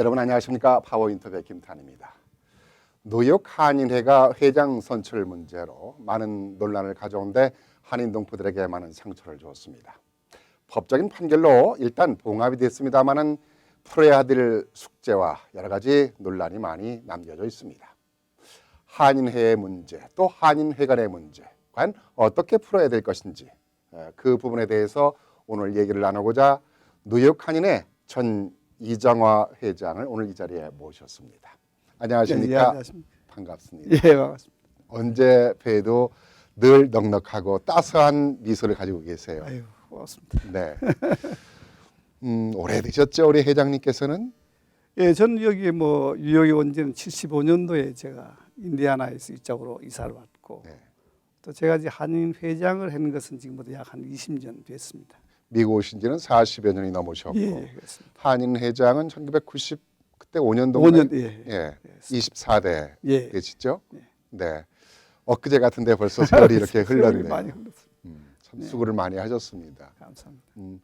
여러분 안녕하십니까? 파워인터뷰의 김탄입니다. 노역 한인회가 회장 선출 문제로 많은 논란을 가져온데 한인 동포들에게 많은 상처를 주었습니다. 법적인 판결로 일단 봉합이 됐습니다마는 풀어야 될 숙제와 여러 가지 논란이 많이 남겨져 있습니다. 한인회의 문제, 또 한인회 간의 문제, 과연 어떻게 풀어야 될 것인지 그 부분에 대해서 오늘 얘기를 나누고자 노역 한인회 전 이정화 회장을 오늘 이 자리에 모셨습니다. 안녕하십니까? 예, 안녕하십니까? 반갑습니다. 예, 반갑습니다. 언제 뵈도 늘 넉넉하고 따스한 미소를 가지고 계세요. 아유, 고맙습니다. 네. 오래되셨죠, 우리 회장님께서는? 예, 저는 여기 뭐 뉴욕에 온 지는 75년도에 제가 인디애나에서 이쪽으로 이사를 왔고, 네. 또 제가 이제 한인 회장을 한 것은 지금부터 약 한 20년 됐습니다. 미국 오신 지는 40여 년이 넘으셨고, 예, 그렇습니다. 한인 회장은 1990 그때 5년도인가요? 5년, 예, 예, 24대 예. 되시죠? 예. 네. 엊그제 같은데 벌써 세월이 이렇게 세월이 흘렀네요. 많이 흘렀습니다. 참 수고를 많이 하셨습니다. 감사합니다.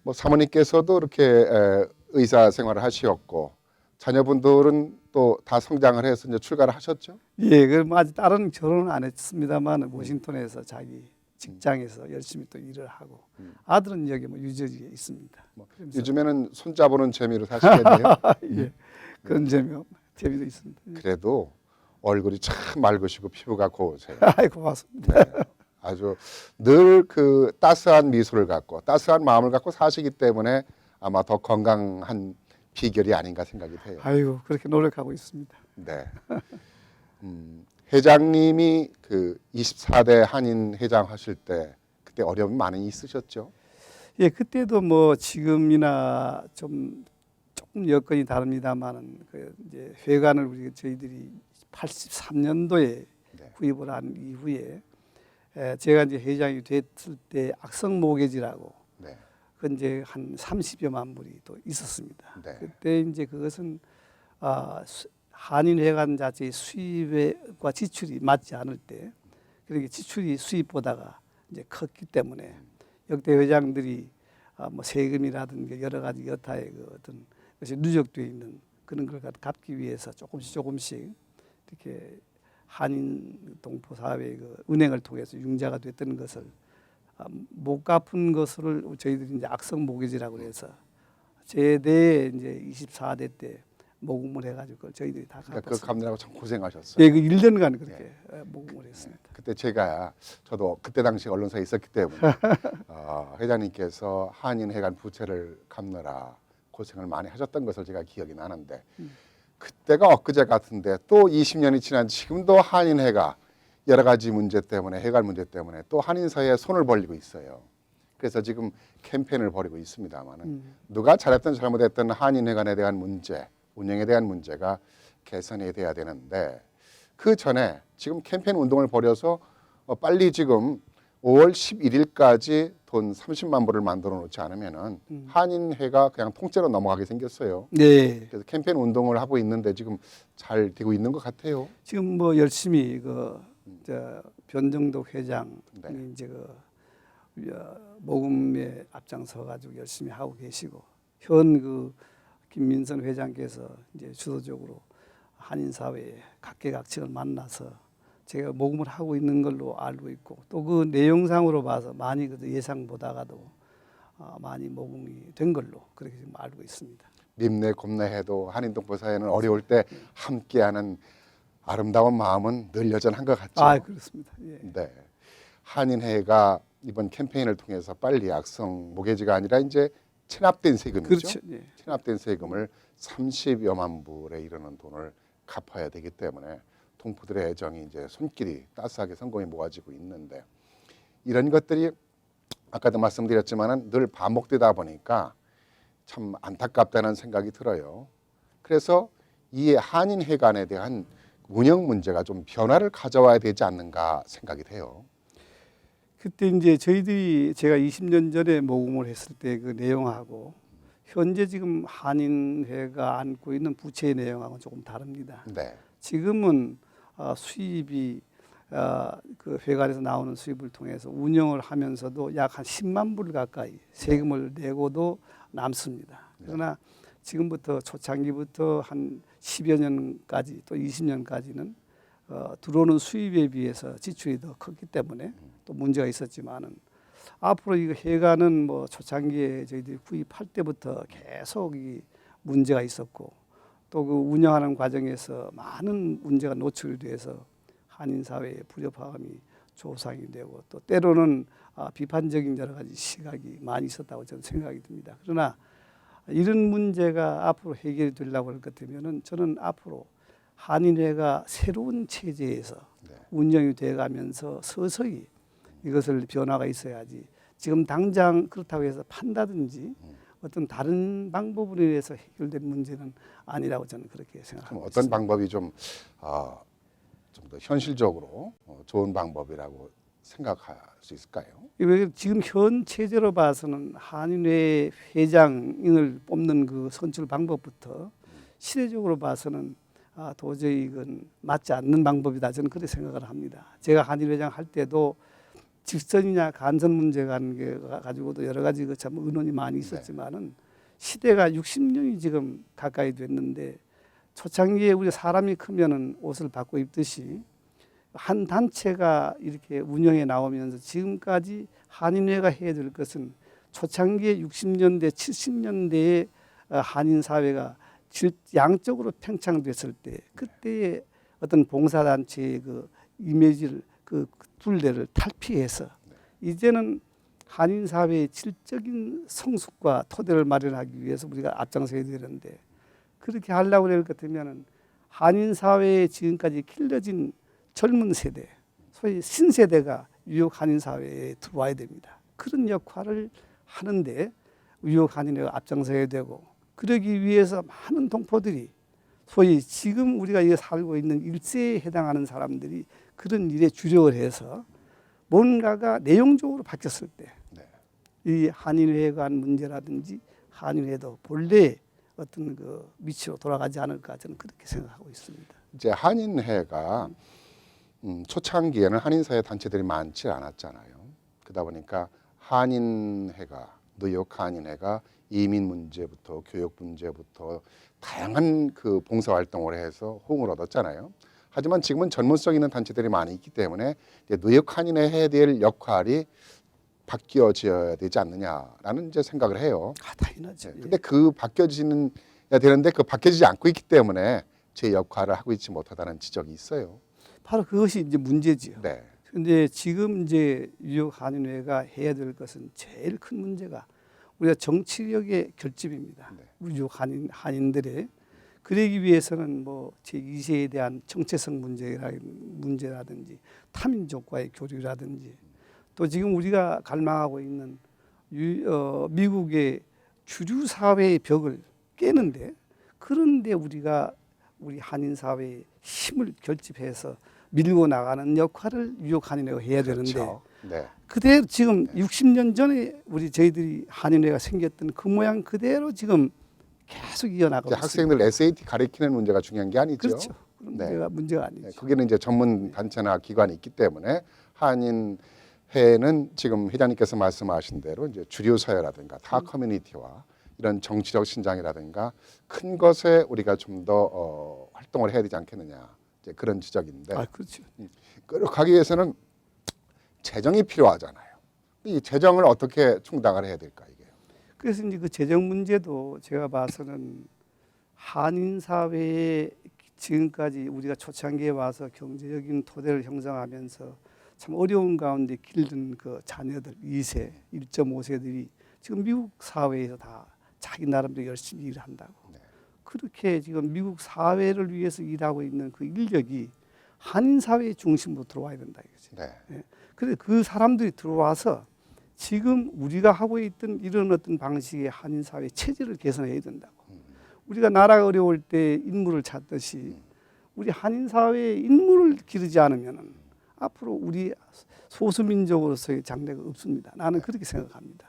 뭐 사모님께서도 이렇게 의사 생활을 하시었고 자녀분들은 또 다 성장을 해서 이제 출가를 하셨죠? 예, 그럼 아직 딸은 결혼은 안 했습니다만 워싱턴에서 자기 직장에서 열심히 또 일을 하고 아들은 여기 뭐 유저지에 있습니다. 그러면서 요즘에는 손잡아보는 재미로 사시겠네요. 예, 그런 재미도 있습니다. 그래도 얼굴이 참 맑으시고 피부가 고우세요. 아이 고맙습니다. 네. 아주 늘 그 따스한 미소를 갖고 따스한 마음을 갖고 사시기 때문에 아마 더 건강한 비결이 아닌가 생각이 돼요. 아이고 그렇게 노력하고 있습니다. 네. 회장님이 그 24대 한인 회장 하실 때 그때 어려움이 많이 있으셨죠? 예, 그때도 뭐 지금이나 조금 여건이 다릅니다만은 그 이제 회관을 저희들이 83년도에 네. 구입을 한 이후에 제가 이제 회장이 됐을 때 악성 모기지라고 네. 그 이제 한 30여만 불이 또 있었습니다. 네. 그때 이제 그것은 한인회관 자체의 수입과 지출이 맞지 않을 때, 그렇게 지출이 수입보다가 이제 컸기 때문에 역대 회장들이 뭐 세금이라든가 여러 가지 여타의 그 어떤 것이 누적되어 있는 그런 걸 갚기 위해서 조금씩 이렇게 한인 동포 사회의 그 은행을 통해서 융자가 됐던 것을 못 갚은 것을 저희들이 이제 악성 모기지라고 해서 제대에 이제 24대 때 모금을 해가지고 그걸 저희들이 다 갚았습니다. 그러니까 그 갚느라고 참 고생하셨어요. 예, 그 1년간 그렇게 모금을 했습니다. 그때 저도 그때 당시 언론사에 있었기 때문에 회장님께서 한인회관 부채를 갚느라 고생을 많이 하셨던 것을 제가 기억이 나는데 그때가 엊그제 같은데 또 20년이 지난 지금도 한인회가 여러 가지 문제 때문에 회관 문제 때문에 또 한인사회에 손을 벌리고 있어요. 그래서 지금 캠페인을 벌이고 있습니다만은 누가 잘했든 잘못했든 한인회관에 대한 문제, 운영에 대한 문제가 개선이 돼야 되는데 그 전에 지금 캠페인 운동을 벌여서 빨리 지금 5월 11일까지 돈 30만 불을 만들어 놓지 않으면은 한인회가 그냥 통째로 넘어가게 생겼어요. 네. 그래서 캠페인 운동을 하고 있는데 지금 잘 되고 있는 것 같아요. 지금 뭐 열심히 변정덕 회장이 네. 이제 모금에 앞장서 가지고 열심히 하고 계시고 현 김민선 회장께서 이제 주도적으로 한인 사회의 각계각층을 만나서 제가 모금을 하고 있는 걸로 알고 있고 또 그 내용상으로 봐서 많이 예상보다가도 많이 모금이 된 걸로 그렇게 지금 알고 있습니다. 밉내 곱내해도 한인 동포 사회는 어려울 때 함께하는 아름다운 마음은 늘 여전한 것 같죠. 아, 그렇습니다. 예. 네. 한인회가 이번 캠페인을 통해서 빨리 악성 모기지가 아니라 이제 체납된 세금이죠. 그렇죠. 예. 체납된 세금을 30여만 불에 이르는 돈을 갚아야 되기 때문에 동포들의 애정이 이제 손길이 따스하게 성공에 모아지고 있는데 이런 것들이 아까도 말씀드렸지만은 늘 반복되다 보니까 참 안타깝다는 생각이 들어요. 그래서 이 한인회관에 대한 운영 문제가 좀 변화를 가져와야 되지 않는가 생각이 돼요. 그때 이제 제가 20년 전에 모금을 했을 때 그 내용하고 현재 지금 한인회가 안고 있는 부채의 내용하고는 조금 다릅니다. 네. 지금은 수입이 그 회관에서 나오는 수입을 통해서 운영을 하면서도 약 한 10만 불 가까이 세금을 내고도 남습니다. 그러나 지금부터 초창기부터 한 10여 년까지 또 20년까지는 들어오는 수입에 비해서 지출이 더 컸기 때문에 또 문제가 있었지만은 앞으로 이거 해가는 뭐 초창기에 저희들이 구입할 때부터 계속 이 문제가 있었고 또 그 운영하는 과정에서 많은 문제가 노출돼서 한인 사회의 불협화음이 조상이 되고 또 때로는 비판적인 여러 가지 시각이 많이 있었다고 저는 생각이 듭니다. 그러나 이런 문제가 앞으로 해결이 되려고 할 것 같으면은 저는 앞으로 한인회가 새로운 체제에서 운영이 돼가면서 서서히 이것을 변화가 있어야지 지금 당장 그렇다고 해서 판다든지 어떤 다른 방법으로 인해서 해결된 문제는 아니라고 저는 그렇게 생각합니다. 어떤 방법이 좀 더 현실적으로 좋은 방법이라고 생각할 수 있을까요? 지금 현 체제로 봐서는 한인회 회장을 뽑는 그 선출 방법부터 시대적으로 봐서는 도저히 이건 맞지 않는 방법이다 저는 그렇게 생각을 합니다. 제가 한인회장 할 때도 직선이냐 간선 문제 가지고도 여러 가지 그 참 의논이 많이 있었지만은 시대가 60년이 지금 가까이 됐는데 초창기에 우리 사람이 크면은 옷을 바꿔 입듯이 한 단체가 이렇게 운영해 나오면서 지금까지 한인회가 해야 될 것은 초창기에 60년대, 70년대에 한인 사회가 양적으로 팽창됐을 때 그때의 어떤 봉사단체의 그 이미지를 그 둘레를 탈피해서 이제는 한인 사회의 질적인 성숙과 토대를 마련하기 위해서 우리가 앞장서야 되는데 그렇게 하려고 할 것 같으면은 한인 사회에 지금까지 길러진 젊은 세대, 소위 신세대가 뉴욕 한인 사회에 들어와야 됩니다. 그런 역할을 하는데 뉴욕 한인회가 앞장서야 되고 그러기 위해서 많은 동포들이 소위 지금 우리가 살고 있는 일세에 해당하는 사람들이 그런 일에 주력을 해서 뭔가가 내용적으로 바뀌었을 때 이 한인회에 관한 문제라든지 한인회도 본래의 어떤 그 위치로 돌아가지 않을까 저는 그렇게 생각하고 있습니다. 이제 한인회가 초창기에는 한인사회 단체들이 많지 않았잖아요. 그러다 보니까 한인회가 뉴욕 한인회가 이민 문제부터 교육 문제부터 다양한 그 봉사 활동을 해서 호응을 얻었잖아요. 하지만 지금은 전문성 있는 단체들이 많이 있기 때문에 이제 뉴욕 한인회 해야 될 역할이 바뀌어져야 되지 않느냐라는 이제 생각을 해요. 당연하죠. 근데 그 바뀌어지는 되는데 그 바뀌어지지 않고 있기 때문에 제 역할을 하고 있지 못하다는 지적이 있어요. 바로 그것이 이제 문제지요. 네. 근데 지금 이제 뉴욕 한인회가 해야 될 것은 제일 큰 문제가 우리가 정치력의 결집입니다. 우리 뉴욕 한인들의 그러기 위해서는 뭐 제2세에 대한 정체성 문제라든지 타민족과의 교류라든지 또 지금 우리가 갈망하고 있는 미국의 주류 사회의 벽을 깨는데 그런데 우리가 우리 한인 사회의 힘을 결집해서 밀고 나가는 역할을 뉴욕 한인회가 해야 되는데 그렇죠. 그대로 지금 60년 전에 저희들이 한인회가 생겼던 그 모양 그대로 지금 계속 이어나가고 있습니다. 학생들 SAT 가리키는 문제가 중요한 게 아니죠. 그렇죠. 그런 문제가 아니죠. 거기는 이제 전문 단체나 기관이 있기 때문에 한인회는 지금 회장님께서 말씀하신 대로 이제 주류 사회라든가 타 커뮤니티와 이런 정치적 신장이라든가 큰 것에 우리가 좀 더 활동을 해야 되지 않겠느냐 이제 그런 지적인데. 그렇죠. 그렇게 위해서는 재정이 필요하잖아요. 이 재정을 어떻게 충당을 해야 될까 이게. 그래서 이제 그 재정 문제도 제가 봐서는 한인 사회에 지금까지 우리가 초창기에 와서 경제적인 토대를 형성하면서 참 어려운 가운데 기른 그 자녀들 2세, 1.5세들이 지금 미국 사회에서 다 자기 나름대로 열심히 일을 한다고. 그렇게 지금 미국 사회를 위해서 일하고 있는 그 인력이 한인 사회의 중심으로 들어와야 된다 이거죠. 그런데 그 사람들이 들어와서 지금 우리가 하고 있던 이런 어떤 방식의 한인 사회 체제를 개선해야 된다고. 우리가 나라가 어려울 때 인물을 찾듯이 우리 한인 사회에 인물을 기르지 않으면 앞으로 우리 소수민족으로서의 장래가 없습니다. 나는 그렇게 생각합니다.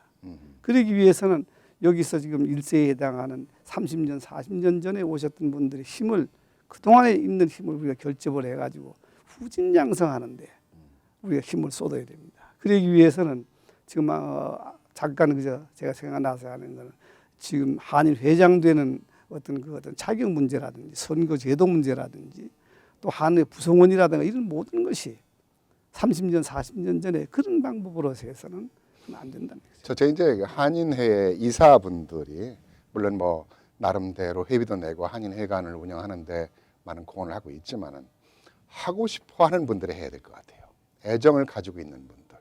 그러기 위해서는 여기서 지금 1세에 해당하는 30년, 40년 전에 오셨던 분들의 힘을 그동안에 있는 힘을 우리가 결집을 해가지고 후진 양성하는데 우리가 힘을 쏟아야 됩니다. 그러기 위해서는 지금 잠깐 그저 제가 생각나서 하는 거는 지금 한일 회장되는 어떤 자격 문제라든지 선거 제도 문제라든지 또 한일 구성원이라든가 이런 모든 것이 30년, 40년 전에 그런 방법으로 해서는 안 된다는 거죠. 첫째 이제 한인회 이사분들이 물론 뭐 나름대로 회비도 내고 한인회관을 운영하는데 많은 공헌을 하고 있지만은 하고 싶어하는 분들이 해야 될 것 같아요. 애정을 가지고 있는 분들.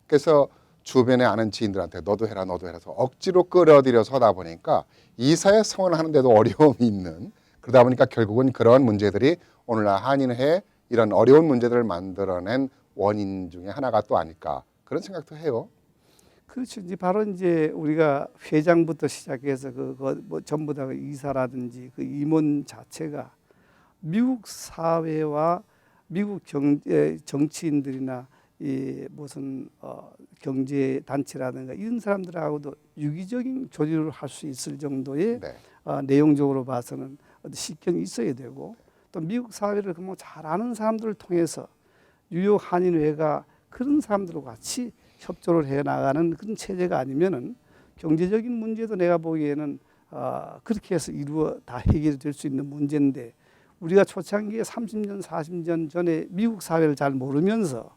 그래서 주변에 아는 지인들한테 너도 해라 너도 해라서 억지로 끌어들여서 하다 보니까 이사에 성원하는데도 어려움이 있는, 그러다 보니까 결국은 그런 문제들이 오늘날 한인회 이런 어려운 문제들을 만들어낸 원인 중에 하나가 또 아닐까 그런 생각도 해요. 그렇죠. 이제 바로 이제 우리가 회장부터 시작해서 뭐 전부 다 이사라든지 그 임원 자체가 미국 사회와 미국 정치인들이나 이 무슨 경제 단체라든가 이런 사람들하고도 유기적인 교류를 할 수 있을 정도의 네. 내용적으로 봐서는 식견이 있어야 되고 또 미국 사회를 뭐 잘 아는 사람들을 통해서 뉴욕 한인회가 그런 사람들과 같이 협조를 해 나가는 그런 체제가 아니면은 경제적인 문제도 내가 보기에는 그렇게 해서 이루어 다 해결이 될 수 있는 문제인데 우리가 초창기에 30년, 40년 전에 미국 사회를 잘 모르면서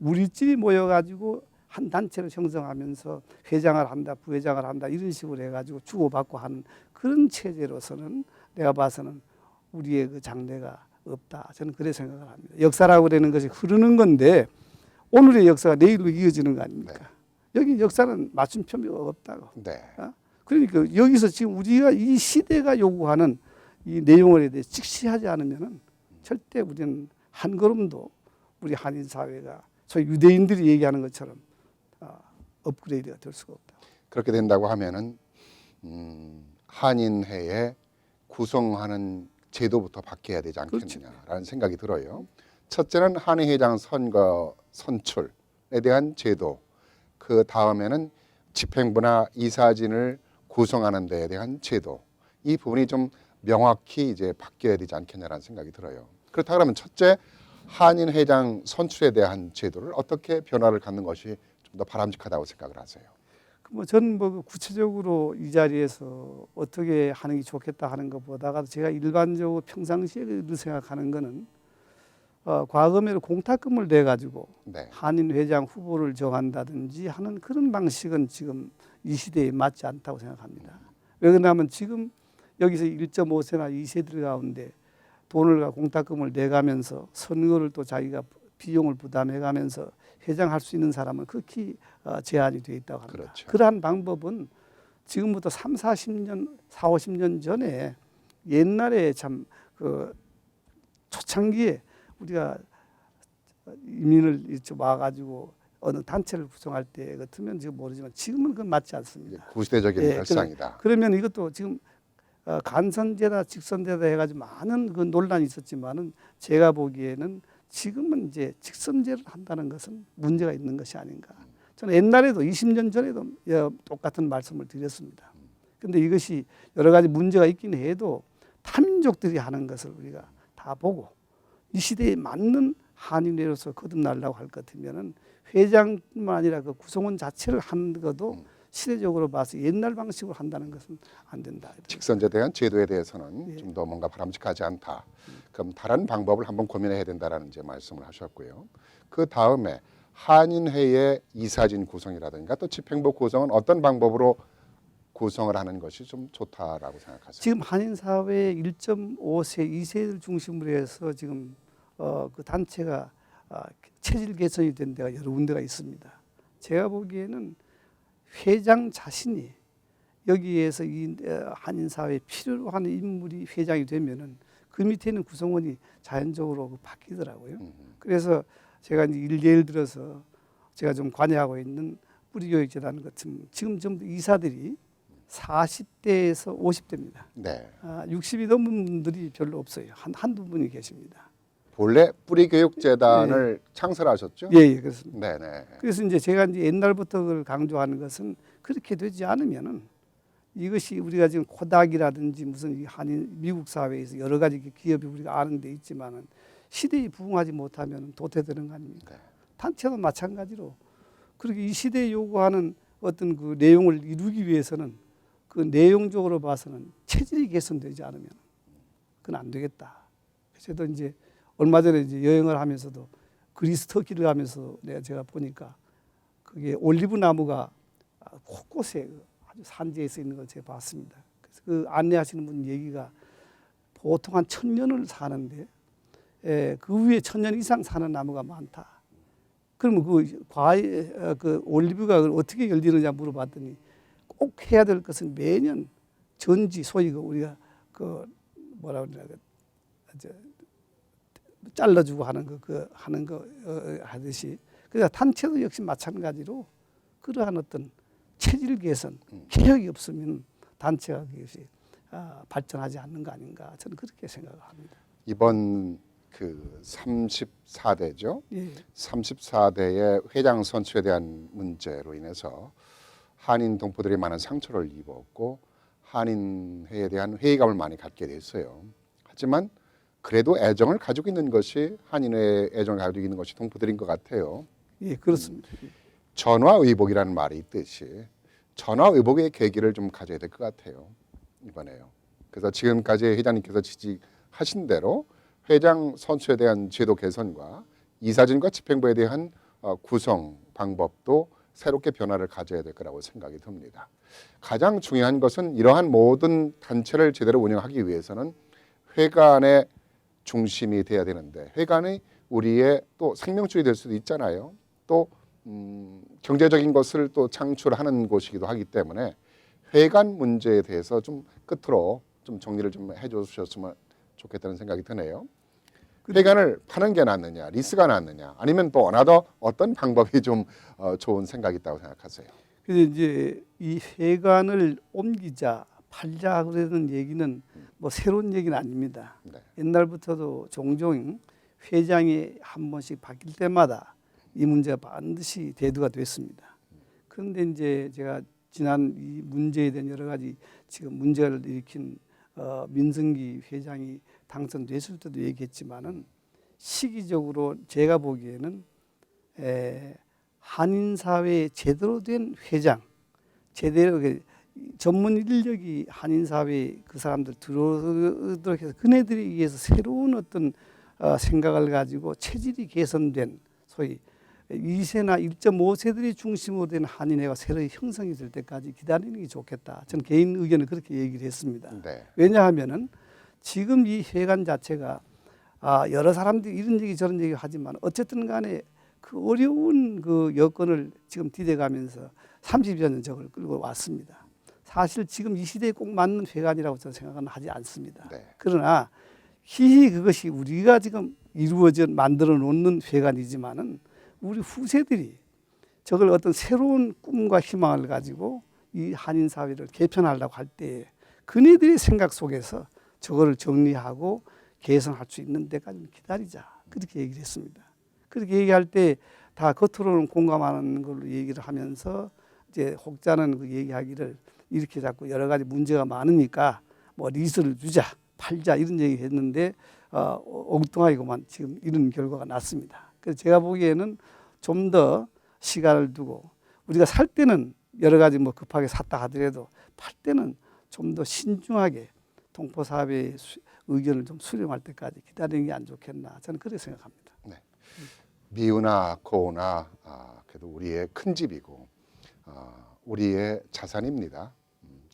우리끼리 모여가지고 한 단체를 형성하면서 회장을 한다, 부회장을 한다 이런 식으로 해가지고 주고받고 하는 그런 체제로서는 내가 봐서는 우리의 그 장래가 없다. 저는 그래 생각을 합니다. 역사라고 그러는 것이 흐르는 건데 오늘의 역사가 내일로 이어지는 거 아닙니까? 네. 여기 역사는 맞춤표가 없다고. 네. 그러니까 여기서 지금 우리가 이 시대가 요구하는 이 내용에 대해 직시하지 않으면은 절대 우리는 한 걸음도 우리 한인 사회가 소위 유대인들이 얘기하는 것처럼 업그레이드가 될 수가 없다. 그렇게 된다고 하면은 한인회에 구성하는 제도부터 바뀌어야 되지 않겠느냐라는 그렇죠. 생각이 들어요. 첫째는 한인회장 선거 선출에 대한 제도, 그 다음에는 집행부나 이사진을 구성하는 데에 대한 제도, 이 부분이 좀 명확히 이제 바뀌어야 되지 않겠냐라는 생각이 들어요. 그렇다 그러면 첫째 한인회장 선출에 대한 제도를 어떻게 변화를 갖는 것이 좀 더 바람직하다고 생각을 하세요? 뭐 저는 뭐 구체적으로 이 자리에서 어떻게 하는 게 좋겠다 하는 것보다가 제가 일반적으로 평상시에 생각하는 거는 과거에는 공탁금을 내 가지고 네. 한인 회장 후보를 정한다든지 하는 그런 방식은 지금 이 시대에 맞지 않다고 생각합니다. 왜 그러냐면 지금 여기서 1.5세나 2세들 가운데 돈을 공탁금을 내가면서 선거를 또 자기가 비용을 부담해가면서 회장할 수 있는 사람은 극히 제한이 되어 있다고 합니다. 그렇죠. 그러한 방법은 지금부터 3, 40년, 4, 50년 전에 옛날에 참 그 초창기에 우리가 이민을 와가지고 어느 단체를 구성할 때 같으면 지금 모르지만 지금은 그건 맞지 않습니다. 구시대적인 발상이다. 그러면 이것도 지금 간선제다 직선제다 해가지고 많은 그 논란이 있었지만은 제가 보기에는 지금은 이제 직선제를 한다는 것은 문제가 있는 것이 아닌가. 저는 옛날에도 20년 전에도 똑같은 말씀을 드렸습니다. 그런데 이것이 여러 가지 문제가 있긴 해도 타민족들이 하는 것을 우리가 다 보고 이 시대에 맞는 한인회로서 거듭나려고 할 것 같으면은 회장뿐만 아니라 그 구성원 자체를 하는 것도 시대적으로 봐서 옛날 방식으로 한다는 것은 안 된다. 직선제에 대한 제도에 대해서는 좀 더 뭔가 바람직하지 않다. 그럼 다른 방법을 한번 고민해야 된다라는 이제 말씀을 하셨고요. 그 다음에 한인회의 이사진 구성이라든가 또 집행부 구성은 어떤 방법으로 구성을 하는 것이 좀 좋다라고 생각하세요? 지금 한인 사회 1.5세, 2세를 중심으로 해서 지금 그 단체가 체질 개선이 된 데가 여러 군데가 있습니다. 제가 보기에는 회장 자신이 여기에서 이 한인 사회에 필요로 하는 인물이 회장이 되면은 그 밑에 있는 구성원이 자연적으로 바뀌더라고요. 그래서 제가 이제 예를 들어서 제가 좀 관여하고 있는 뿌리교육재단 같은 지금 전부 이사들이 40대에서 50대입니다. 네. 60이 넘은 분들이 별로 없어요. 한두 분이 계십니다. 본래 뿌리교육재단을 창설하셨죠? 예, 그렇습니다. 네네. 그래서 이제 제가 이제 옛날부터 그걸 강조하는 것은 그렇게 되지 않으면은 이것이 우리가 지금 코닥이라든지 무슨 이 한인 미국 사회에서 여러 가지 기업이 우리가 아는 데 있지만은 시대에 부응하지 못하면 도태되는 거 아닙니까? 네. 단체도 마찬가지로 그렇게 이 시대에 요구하는 어떤 그 내용을 이루기 위해서는 그 내용적으로 봐서는 체질이 개선되지 않으면 그건 안 되겠다. 저도 이제 얼마 전에 이제 여행을 하면서도 그리스 터키를 가면서 제가 보니까 그게 올리브 나무가 곳곳에 아주 산지에 서 있는 걸 제가 봤습니다. 그래서 그 안내하시는 분 얘기가 보통 한 1000년을 사는데 그 위에 1000년 이상 사는 나무가 많다. 그러면 그 올리브가 어떻게 열리느냐 물어봤더니 꼭 해야 될 것은 매년 전지 소위 우리가 그 뭐라 그러나 잘라주고 하는 거 하듯이 그러니까 단체도 역시 마찬가지로 그러한 어떤 체질 개선 개혁이 없으면 단체가 그것이 발전하지 않는 거 아닌가 저는 그렇게 생각합니다. 이번 그 34대죠. 예. 34대의 회장 선출에 대한 문제로 인해서 한인 동포들이 많은 상처를 입었고 한인회에 대한 회의감을 많이 갖게 됐어요. 하지만 그래도 애정을 가지고 있는 것이 한인회에 애정을 가지고 있는 것이 동포들인 것 같아요. 예, 그렇습니다. 전화의복이라는 말이 있듯이 전화의복의 계기를 좀 가져야 될 것 같아요. 이번에요. 그래서 지금까지 회장님께서 지지하신 대로 회장 선출에 대한 제도 개선과 이사진과 집행부에 대한 구성 방법도 새롭게 변화를 가져야 될 거라고 생각이 듭니다. 가장 중요한 것은 이러한 모든 단체를 제대로 운영하기 위해서는 회관의 중심이 돼야 되는데 회관이 우리의 또 생명줄이 될 수도 있잖아요. 또 경제적인 것을 또 창출하는 곳이기도 하기 때문에 회관 문제에 대해서 좀 끝으로 좀 정리를 좀 해주셨으면 좋겠다는 생각이 드네요. 회관을 파는 게 낫느냐, 리스가 낫느냐, 아니면 또 어떤 방법이 좀 좋은 생각이 있다고 생각하세요? 그래서 이제 이 회관을 옮기자, 팔자 그러는 얘기는 뭐 새로운 얘기는 아닙니다. 네. 옛날부터도 종종 회장이 한 번씩 바뀔 때마다 이 문제가 반드시 대두가 됐습니다. 그런데 이제 제가 지난 이 문제에 대한 여러 가지 지금 문제를 일으킨 민승기 회장이 당선됐을 때도 얘기했지만은 시기적으로 제가 보기에는 한인 사회에 제대로 된 회장, 제대로 전문 인력이 한인 사회에 그 사람들 들어오도록 해서 그네들이 위해서 새로운 어떤 생각을 가지고 체질이 개선된 소위 2세나 1.5세들이 중심으로 된 한인회가 새로 형성이 될 때까지 기다리는 게 좋겠다. 저는 개인 의견을 그렇게 얘기를 했습니다. 네. 왜냐하면은 지금 이 회관 자체가 여러 사람들이 이런 얘기 저런 얘기 하지만 어쨌든 간에 그 어려운 그 여건을 지금 디뎌가면서 30여 년 적을 끌고 왔습니다. 사실 지금 이 시대에 꼭 맞는 회관이라고 저는 생각은 하지 않습니다. 네. 그러나 희희 그것이 우리가 지금 이루어져 만들어 놓는 회관이지만은 우리 후세들이 저걸 어떤 새로운 꿈과 희망을 가지고 이 한인 사회를 개편하려고 할 때 그네들의 생각 속에서 저거를 정리하고 개선할 수 있는 데까지 기다리자. 그렇게 얘기를 했습니다. 그렇게 얘기할 때 다 겉으로는 공감하는 걸로 얘기를 하면서 이제 혹자는 그 얘기하기를 이렇게 자꾸 여러 가지 문제가 많으니까 뭐 리스를 주자, 팔자 이런 얘기 했는데 엉뚱하게만 지금 이런 결과가 났습니다. 그래서 제가 보기에는 좀 더 시간을 두고 우리가 살 때는 여러 가지 뭐 급하게 샀다 하더라도 팔 때는 좀 더 신중하게 동포 사회의 의견을 좀 수렴할 때까지 기다리는 게 안 좋겠나 저는 그렇게 생각합니다. 네. 미우나 고우나 그래도 우리의 큰 집이고 우리의 자산입니다.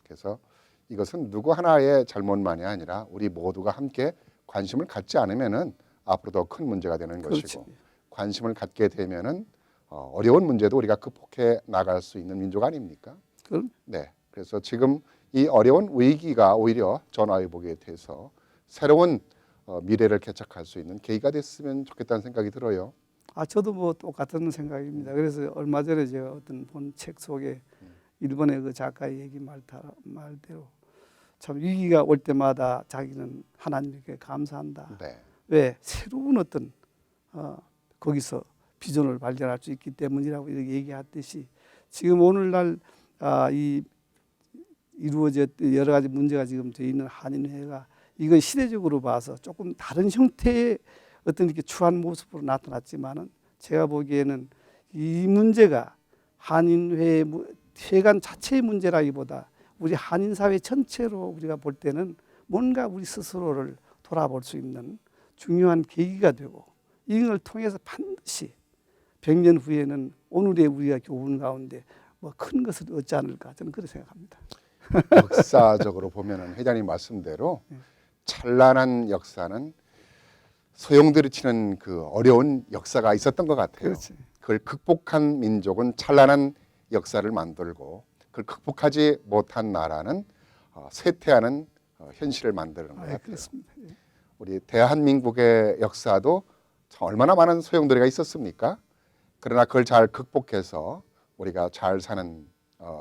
그래서 이것은 누구 하나의 잘못만이 아니라 우리 모두가 함께 관심을 갖지 않으면은 앞으로 더 큰 문제가 되는 그렇지. 것이고 관심을 갖게 되면은 어려운 문제도 우리가 극복해 나갈 수 있는 민족 아닙니까? 그럼 네. 그래서 지금 이 어려운 위기가 오히려 전화위복에 대해서 새로운 미래를 개척할 수 있는 계기가 됐으면 좋겠다는 생각이 들어요. 저도 뭐 똑같은 생각입니다. 그래서 얼마 전에 제가 어떤 본 책 속에 일본의 그 작가의 얘기 말대로 참 위기가 올 때마다 자기는 하나님께 감사한다. 네. 왜 새로운 어떤 거기서 비전을 발견할 수 있기 때문이라고 이렇게 얘기했듯이 지금 오늘날 이 이루어져 여러 가지 문제가 지금 되어 있는 한인회가 이건 시대적으로 봐서 조금 다른 형태의 어떤 이렇게 추한 모습으로 나타났지만은 제가 보기에는 이 문제가 한인회 회관 자체의 문제라기보다 우리 한인 사회 전체로 우리가 볼 때는 뭔가 우리 스스로를 돌아볼 수 있는 중요한 계기가 되고 이걸 통해서 반드시 100년 후에는 오늘의 우리가 교훈 가운데 뭐 큰 것을 얻지 않을까 저는 그렇게 생각합니다. 역사적으로 보면은 회장님 말씀대로 찬란한 역사는 소용돌이 치는 그 어려운 역사가 있었던 것 같아요. 그렇지. 그걸 극복한 민족은 찬란한 역사를 만들고 그걸 극복하지 못한 나라는 쇠퇴하는 현실을 만드는 것 같아요. 그렇습니다. 예. 우리 대한민국의 역사도 참 얼마나 많은 소용돌이가 있었습니까? 그러나 그걸 잘 극복해서 우리가 잘 사는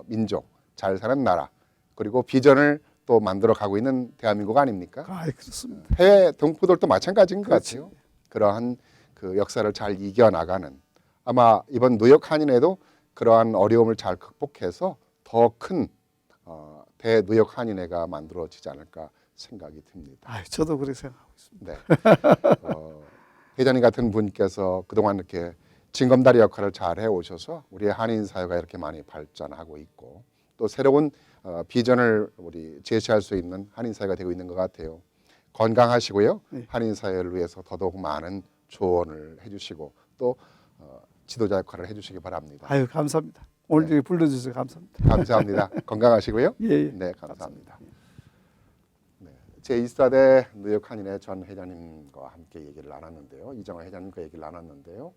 민족, 잘 사는 나라, 그리고 비전을 또 만들어 가고 있는 대한민국 아닙니까? 그렇습니다. 해외 동포들도 마찬가지인 것 그렇지. 같아요. 그러한 그 역사를 잘 이겨나가는 아마 이번 뉴욕 한인회도 그러한 어려움을 잘 극복해서 더 큰 대뉴욕 한인회가 만들어지지 않을까 생각이 듭니다. 저도 그렇게 생각하고 있습니다. 네. 회장님 같은 분께서 그동안 이렇게 징검다리 역할을 잘 해오셔서 우리 한인 사회가 이렇게 많이 발전하고 있고 또 새로운 비전을 우리 제시할 수 있는 한인 사회가 되고 있는 것 같아요. 건강하시고요. 네. 한인 사회를 위해서 더더욱 많은 조언을 해주시고 또 지도자 역할을 해주시기 바랍니다. 감사합니다. 오늘 여기 불러주셔서 감사합니다. 감사합니다. 건강하시고요. 예. 네, 감사합니다. 네, 제24대 뉴욕 한인회 전 회장님과 함께 얘기를 나눴는데요. 이정화 회장님과 얘기를 나눴는데요.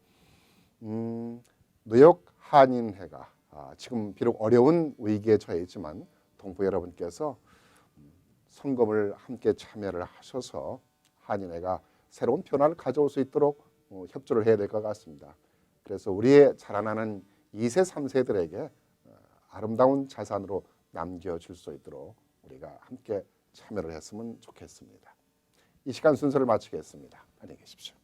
뉴욕 한인회가 지금 비록 어려운 위기에 처해 있지만 동포 여러분께서 성금을 함께 참여를 하셔서 한인회가 새로운 변화를 가져올 수 있도록 협조를 해야 될 것 같습니다. 그래서 우리의 자라나는 2세, 3세들에게 아름다운 자산으로 남겨줄 수 있도록 우리가 함께 참여를 했으면 좋겠습니다. 이 시간 순서를 마치겠습니다. 안녕히 계십시오.